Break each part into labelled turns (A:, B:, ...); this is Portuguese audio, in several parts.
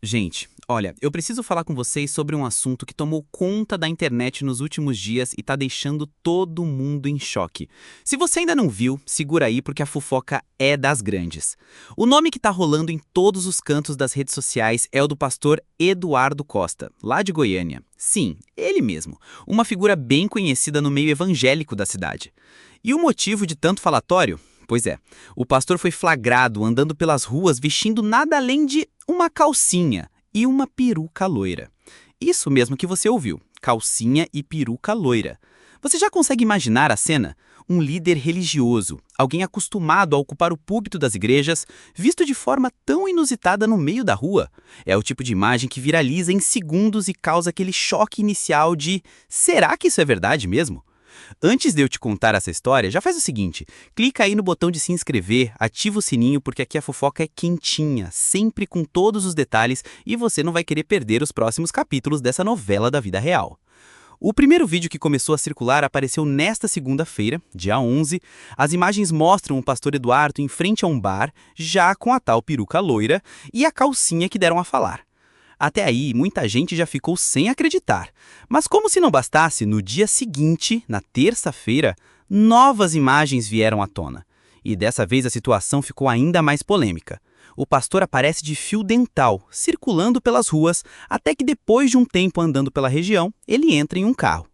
A: Gente, olha, eu preciso falar com vocês sobre um assunto que tomou conta da internet nos últimos dias e tá deixando todo mundo em choque. Se você ainda não viu, segura aí porque a fofoca é das grandes. O nome que tá rolando em todos os cantos das redes sociais é o do pastor Eduardo Costa, lá de Goiânia. Sim, ele mesmo, uma figura bem conhecida no meio evangélico da cidade. E o motivo de tanto falatório? Pois é, o pastor foi flagrado andando pelas ruas vestindo nada além de uma calcinha e uma peruca loira. Isso mesmo que você ouviu, calcinha e peruca loira. Você já consegue imaginar a cena? Um líder religioso, alguém acostumado a ocupar o púlpito das igrejas, visto de forma tão inusitada no meio da rua. É o tipo de imagem que viraliza em segundos e causa aquele choque inicial de será que isso é verdade mesmo? Antes de eu te contar essa história, já faz o seguinte, clica aí no botão de se inscrever, ativa o sininho porque aqui a fofoca é quentinha, sempre com todos os detalhes e você não vai querer perder os próximos capítulos dessa novela da vida real. O primeiro vídeo que começou a circular apareceu nesta segunda-feira, dia 11. As imagens mostram o pastor Eduardo em frente a um bar, já com a tal peruca loira e a calcinha que deram a falar. Até aí, muita gente já ficou sem acreditar. Mas como se não bastasse, no dia seguinte, na terça-feira, novas imagens vieram à tona. E dessa vez a situação ficou ainda mais polêmica. O pastor aparece de fio dental, circulando pelas ruas, até que depois de um tempo andando pela região, ele entra em um carro.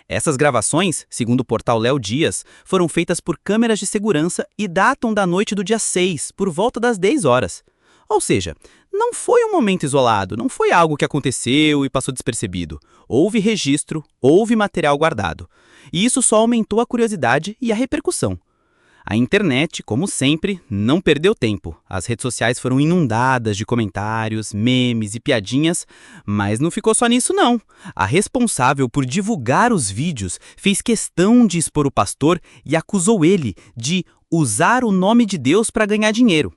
A: Essas gravações, segundo o portal Léo Dias, foram feitas por câmeras de segurança e datam da noite do dia 6, por volta das 10 horas. Ou seja, não foi um momento isolado, não foi algo que aconteceu e passou despercebido. Houve registro, houve material guardado. E isso só aumentou a curiosidade e a repercussão. A internet, como sempre, não perdeu tempo. As redes sociais foram inundadas de comentários, memes e piadinhas, mas não ficou só nisso não. A responsável por divulgar os vídeos fez questão de expor o pastor e acusou ele de usar o nome de Deus para ganhar dinheiro.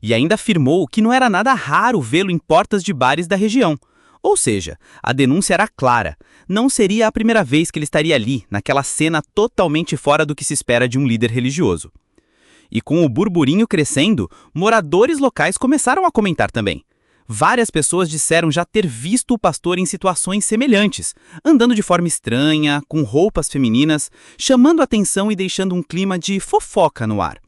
A: E ainda afirmou que não era nada raro vê-lo em portas de bares da região. Ou seja, a denúncia era clara. Não seria a primeira vez que ele estaria ali, naquela cena totalmente fora do que se espera de um líder religioso. E com o burburinho crescendo, moradores locais começaram a comentar também. Várias pessoas disseram já ter visto o pastor em situações semelhantes, andando de forma estranha, com roupas femininas, chamando atenção e deixando um clima de fofoca no ar.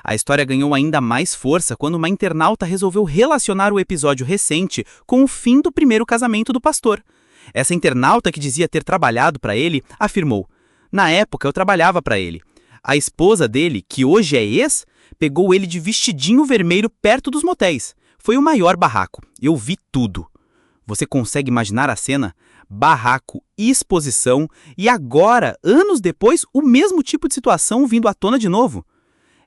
A: A história ganhou ainda mais força quando uma internauta resolveu relacionar o episódio recente com o fim do primeiro casamento do pastor. Essa internauta, que dizia ter trabalhado para ele, afirmou: "Na época eu trabalhava para ele. A esposa dele, que hoje é ex, pegou ele de vestidinho vermelho perto dos motéis. Foi o maior barraco. Eu vi tudo." Você consegue imaginar a cena? Barraco, exposição e agora, anos depois, o mesmo tipo de situação vindo à tona de novo?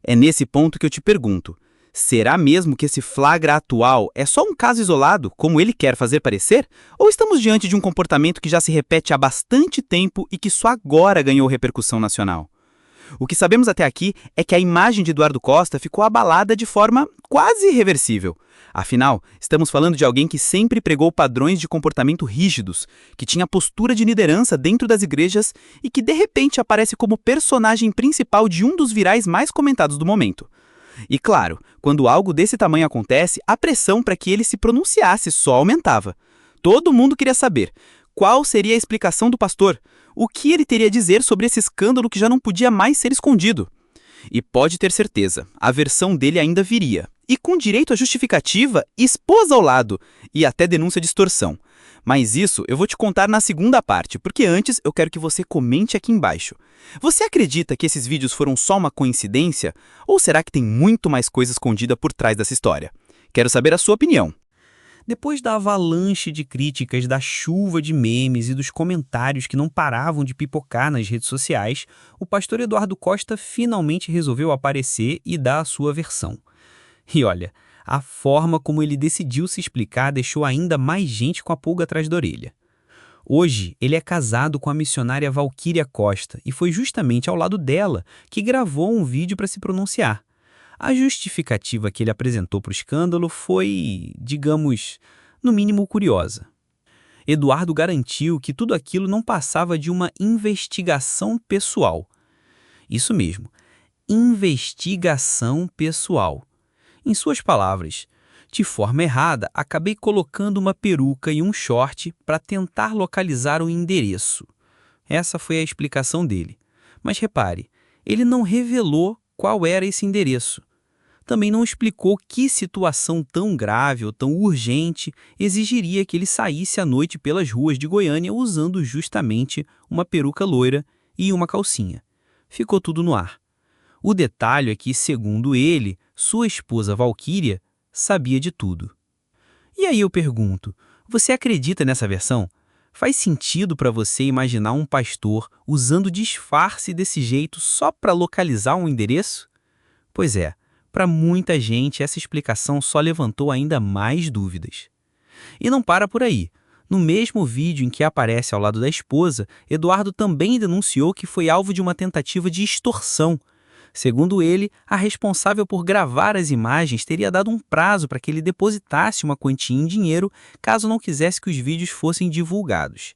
A: É nesse ponto que eu te pergunto, será mesmo que esse flagra atual é só um caso isolado, como ele quer fazer parecer? Ou estamos diante de um comportamento que já se repete há bastante tempo e que só agora ganhou repercussão nacional? O que sabemos até aqui é que a imagem de Eduardo Costa ficou abalada de forma quase irreversível. Afinal, estamos falando de alguém que sempre pregou padrões de comportamento rígidos, que tinha postura de liderança dentro das igrejas e que de repente aparece como personagem principal de um dos virais mais comentados do momento. E claro, quando algo desse tamanho acontece, a pressão para que ele se pronunciasse só aumentava. Todo mundo queria saber qual seria a explicação do pastor, o que ele teria a dizer sobre esse escândalo que já não podia mais ser escondido. E pode ter certeza, a versão dele ainda viria. E com direito à justificativa, esposa ao lado e até denúncia de extorsão. Mas isso eu vou te contar na segunda parte, porque antes eu quero que você comente aqui embaixo. Você acredita que esses vídeos foram só uma coincidência? Ou será que tem muito mais coisa escondida por trás dessa história? Quero saber a sua opinião.
B: Depois da avalanche de críticas, da chuva de memes e dos comentários que não paravam de pipocar nas redes sociais, o pastor Eduardo Costa finalmente resolveu aparecer e dar a sua versão. E olha, a forma como ele decidiu se explicar deixou ainda mais gente com a pulga atrás da orelha. Hoje, ele é casado com a missionária Valquíria Costa e foi justamente ao lado dela que gravou um vídeo para se pronunciar. A justificativa que ele apresentou para o escândalo foi, digamos, no mínimo curiosa. Eduardo garantiu que tudo aquilo não passava de uma investigação pessoal. Isso mesmo, investigação pessoal. Em suas palavras, De forma errada, acabei colocando uma peruca e um short para tentar localizar o endereço. Essa foi a explicação dele. Mas repare, ele não revelou qual era esse endereço. Também não explicou que situação tão grave ou tão urgente exigiria que ele saísse à noite pelas ruas de Goiânia usando justamente uma peruca loira e uma calcinha. Ficou tudo no ar. O detalhe é que, segundo ele, sua esposa Valquíria sabia de tudo. E aí eu pergunto, você acredita nessa versão? Faz sentido para você imaginar um pastor usando disfarce desse jeito só para localizar um endereço? Pois é, para muita gente essa explicação só levantou ainda mais dúvidas. E não para por aí. No mesmo vídeo em que aparece ao lado da esposa, Eduardo também denunciou que foi alvo de uma tentativa de extorsão. Segundo ele, a responsável por gravar as imagens teria dado um prazo para que ele depositasse uma quantia em dinheiro caso não quisesse que os vídeos fossem divulgados.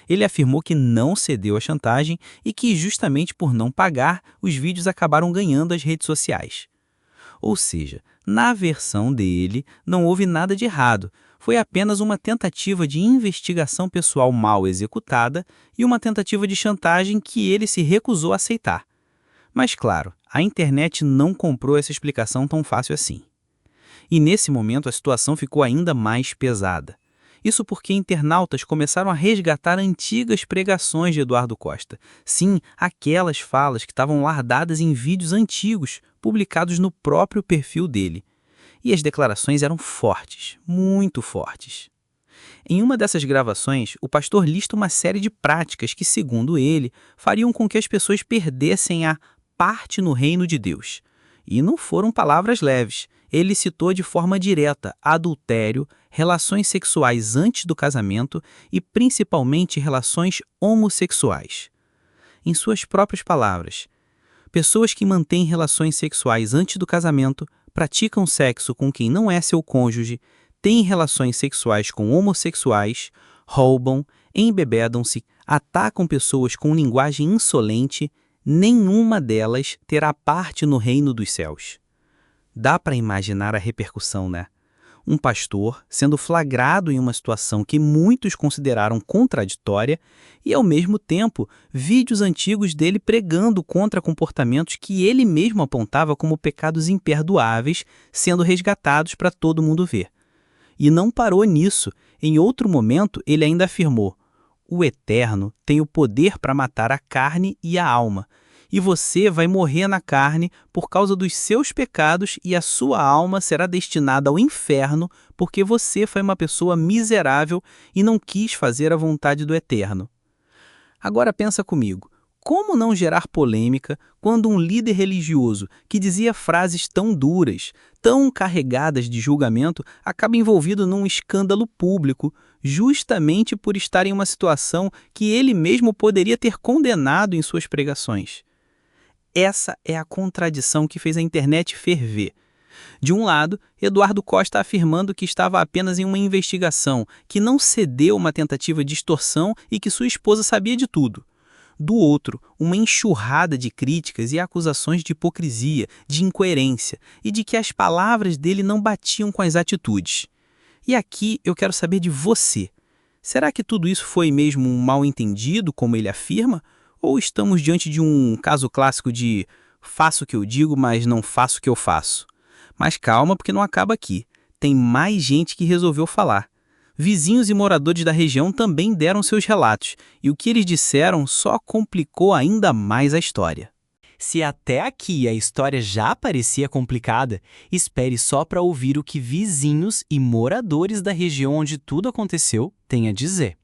B: Ele afirmou que não cedeu à chantagem e que, justamente por não pagar, os vídeos acabaram ganhando as redes sociais. Ou seja, na versão dele, não houve nada de errado. Foi apenas uma tentativa de investigação pessoal mal executada e uma tentativa de chantagem que ele se recusou a aceitar. Mas, claro, a internet não comprou essa explicação tão fácil assim. E nesse momento a situação ficou ainda mais pesada. Isso porque internautas começaram a resgatar antigas pregações de Eduardo Costa. Sim, aquelas falas que estavam guardadas em vídeos antigos, publicados no próprio perfil dele. E as declarações eram fortes, muito fortes. Em uma dessas gravações, o pastor lista uma série de práticas que, segundo ele, fariam com que as pessoas perdessem a parte no reino de Deus. E não foram palavras leves. Ele citou de forma direta adultério, relações sexuais antes do casamento e principalmente relações homossexuais. Em suas próprias palavras, pessoas que mantêm relações sexuais antes do casamento, praticam sexo com quem não é seu cônjuge, têm relações sexuais com homossexuais, roubam, embebedam-se, atacam pessoas com linguagem insolente, nenhuma delas terá parte no reino dos céus. Dá para imaginar a repercussão, né? Um pastor sendo flagrado em uma situação que muitos consideraram contraditória e, ao mesmo tempo, vídeos antigos dele pregando contra comportamentos que ele mesmo apontava como pecados imperdoáveis sendo resgatados para todo mundo ver. E não parou nisso. Em outro momento, ele ainda afirmou: "O Eterno tem o poder para matar a carne e a alma. E você vai morrer na carne por causa dos seus pecados e a sua alma será destinada ao inferno porque você foi uma pessoa miserável e não quis fazer a vontade do Eterno." Agora pensa comigo, como não gerar polêmica quando um líder religioso que dizia frases tão duras, tão carregadas de julgamento, acaba envolvido num escândalo público, justamente por estar em uma situação que ele mesmo poderia ter condenado em suas pregações? Essa é a contradição que fez a internet ferver. De um lado, Eduardo Costa afirmando que estava apenas em uma investigação, que não cedeu a uma tentativa de extorsão e que sua esposa sabia de tudo. Do outro, uma enxurrada de críticas e acusações de hipocrisia, de incoerência e de que as palavras dele não batiam com as atitudes. E aqui eu quero saber de você. Será que tudo isso foi mesmo um mal-entendido, como ele afirma? Ou estamos diante de um caso clássico de faço o que eu digo, mas não faço o que eu faço? Mas calma, porque não acaba aqui. Tem mais gente que resolveu falar. Vizinhos e moradores da região também deram seus relatos, e o que eles disseram só complicou ainda mais a história.
C: Se até aqui a história já parecia complicada, espere só para ouvir o que vizinhos e moradores da região onde tudo aconteceu têm a dizer.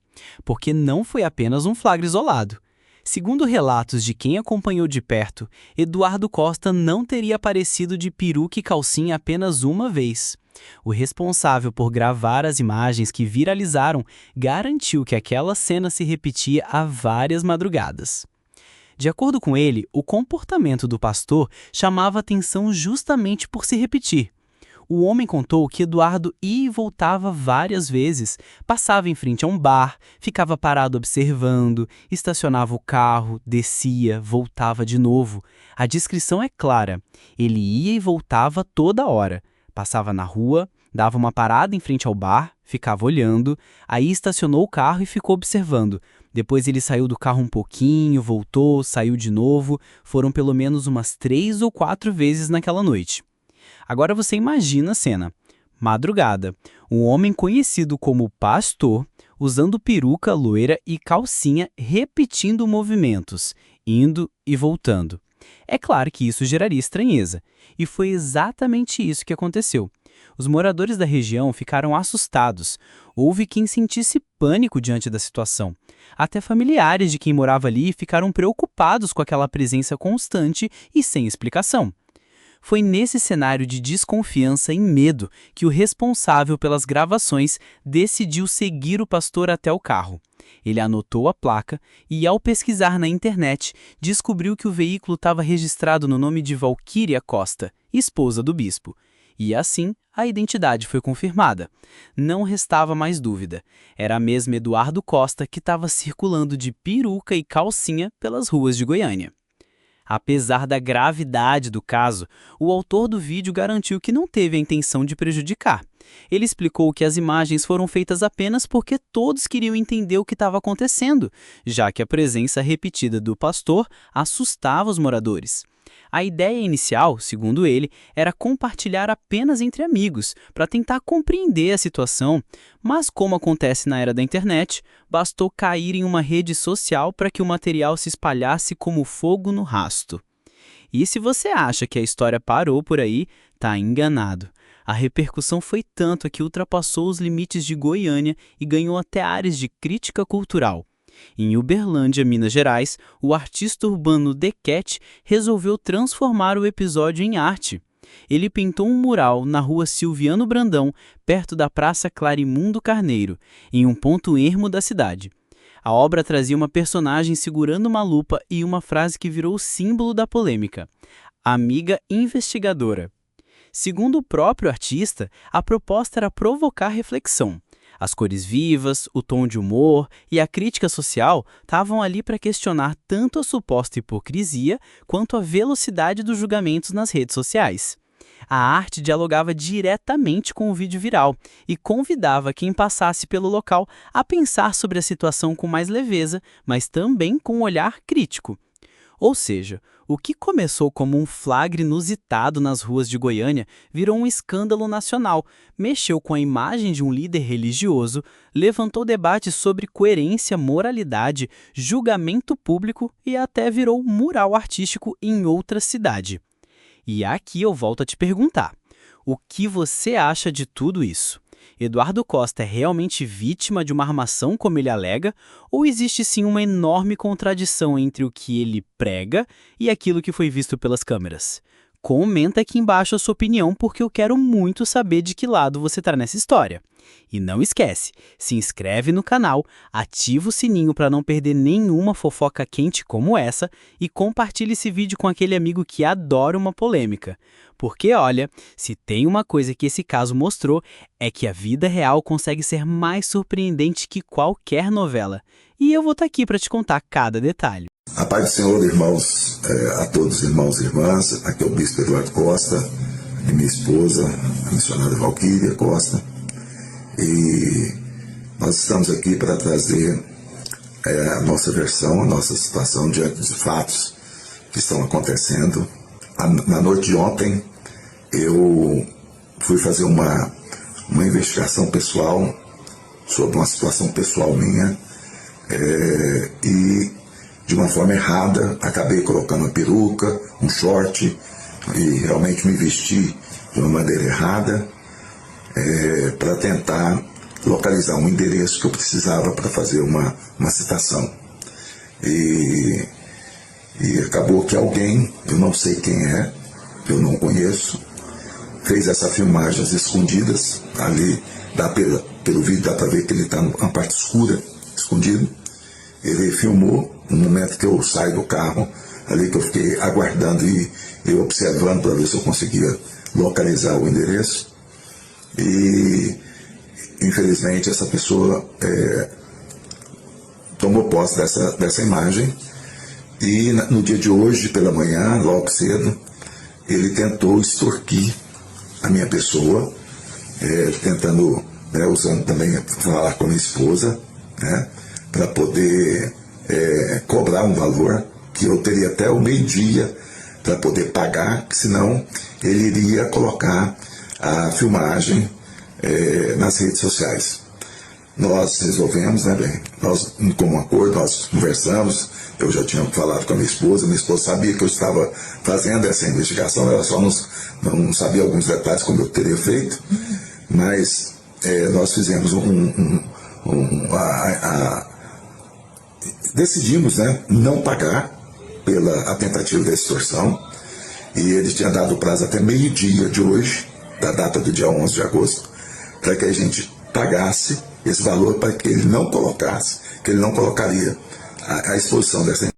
C: Porque não foi apenas um flagra isolado. Segundo relatos de quem acompanhou de perto, Eduardo Costa não teria aparecido de peruca e calcinha apenas uma vez. O responsável por gravar as imagens que viralizaram garantiu que aquela cena se repetia há várias madrugadas. De acordo com ele, o comportamento do pastor chamava atenção justamente por se repetir. O homem contou que Eduardo ia e voltava várias vezes, passava em frente a um bar, ficava parado observando, estacionava o carro, descia, voltava de novo. A descrição é clara, ele ia e voltava toda hora. Passava na rua, Dava uma parada em frente ao bar, ficava olhando, aí estacionou o carro e ficou observando. Depois ele saiu do carro um pouquinho, voltou, saiu de novo. Foram pelo menos umas 3 ou 4 vezes naquela noite. Agora você imagina a cena. Madrugada, um homem conhecido como pastor, usando peruca loira e calcinha, repetindo movimentos, indo e voltando. É claro que isso geraria estranheza, e foi exatamente isso que aconteceu. Os moradores da região ficaram assustados. Houve quem sentisse pânico diante da situação. Até familiares de quem morava ali ficaram preocupados com aquela presença constante e sem explicação. Foi nesse cenário de desconfiança e medo que o responsável pelas gravações decidiu seguir o pastor até o carro. Ele anotou a placa e, ao pesquisar na internet, descobriu que o veículo estava registrado no nome de Valquíria Costa, esposa do bispo. E assim, a identidade foi confirmada. Não restava mais dúvida. Era mesmo Eduardo Costa que estava circulando de peruca e calcinha pelas ruas de Goiânia. Apesar da gravidade do caso, o autor do vídeo garantiu que não teve a intenção de prejudicar. Ele explicou que as imagens foram feitas apenas porque todos queriam entender o que estava acontecendo, já que a presença repetida do pastor assustava os moradores. A ideia inicial, segundo ele, era compartilhar apenas entre amigos, para tentar compreender a situação, mas como acontece na era da internet, bastou cair em uma rede social para que o material se espalhasse como fogo no rasto. E se você acha que a história parou por aí, tá enganado. A repercussão foi tanta que ultrapassou os limites de Goiânia e ganhou até áreas de crítica cultural. Em Uberlândia, Minas Gerais, o artista urbano The Cat resolveu transformar o episódio em arte. Ele pintou um mural na rua Silviano Brandão, perto da Praça Clarimundo Carneiro, em um ponto ermo da cidade. A obra trazia uma personagem segurando uma lupa e uma frase que virou o símbolo da polêmica: amiga investigadora. Segundo o próprio artista, a proposta era provocar reflexão. As cores vivas, o tom de humor e a crítica social estavam ali para questionar tanto a suposta hipocrisia quanto a velocidade dos julgamentos nas redes sociais. A arte dialogava diretamente com o vídeo viral e convidava quem passasse pelo local a pensar sobre a situação com mais leveza, mas também com um olhar crítico. Ou seja, o que começou como um flagra inusitado nas ruas de Goiânia virou um escândalo nacional, mexeu com a imagem de um líder religioso, levantou debates sobre coerência, moralidade, julgamento público e até virou mural artístico em outra cidade. E aqui eu volto a te perguntar, o que você acha de tudo isso? Eduardo Costa é realmente vítima de uma armação como ele alega, ou existe sim uma enorme contradição entre o que ele prega e aquilo que foi visto pelas câmeras? Comenta aqui embaixo a sua opinião, porque eu quero muito saber de que lado você está nessa história. E não esquece, se inscreve no canal, ativa o sininho para não perder nenhuma fofoca quente como essa e compartilhe esse vídeo com aquele amigo que adora uma polêmica. Porque olha, se tem uma coisa que esse caso mostrou, é que a vida real consegue ser mais surpreendente que qualquer novela. E eu vou estar aqui para te contar cada detalhe.
D: A paz do Senhor, irmãos, a todos, irmãos e irmãs. Aqui é o Bispo Eduardo Costa e minha esposa, a missionária Valquíria Costa. E nós estamos aqui para trazer a nossa versão, a nossa situação diante de fatos que estão acontecendo. Na noite de ontem, eu fui fazer uma investigação pessoal sobre uma situação pessoal minha e, de uma forma errada, acabei colocando uma peruca, um short e realmente me vesti de uma maneira errada para tentar localizar um endereço que eu precisava para fazer uma citação. E acabou que alguém, eu não sei quem é, eu não conheço, fez essas filmagens escondidas, ali pelo vídeo dá para ver que ele está na parte escura, escondido. Ele filmou no momento que eu saio do carro, ali que eu fiquei aguardando e observando para ver se eu conseguia localizar o endereço. E infelizmente essa pessoa tomou posse dessa imagem. E no dia de hoje, pela manhã, logo cedo, ele tentou extorquir a minha pessoa, tentando, né, usando também, falar com a minha esposa, né, para poder cobrar um valor que eu teria até o meio-dia para poder pagar, senão ele iria colocar a filmagem nas redes sociais. Nós resolvemos, né, bem, nós, como acordo, nós conversamos, eu já tinha falado com a minha esposa sabia que eu estava fazendo essa investigação, ela só não sabia alguns detalhes como eu teria feito, mas nós fizemos decidimos, né, não pagar pela tentativa de extorsão, e ele tinha dado prazo até meio-dia de hoje, da data do dia 11 de agosto, para que a gente pagasse esse valor, para que ele não colocaria a exposição dessa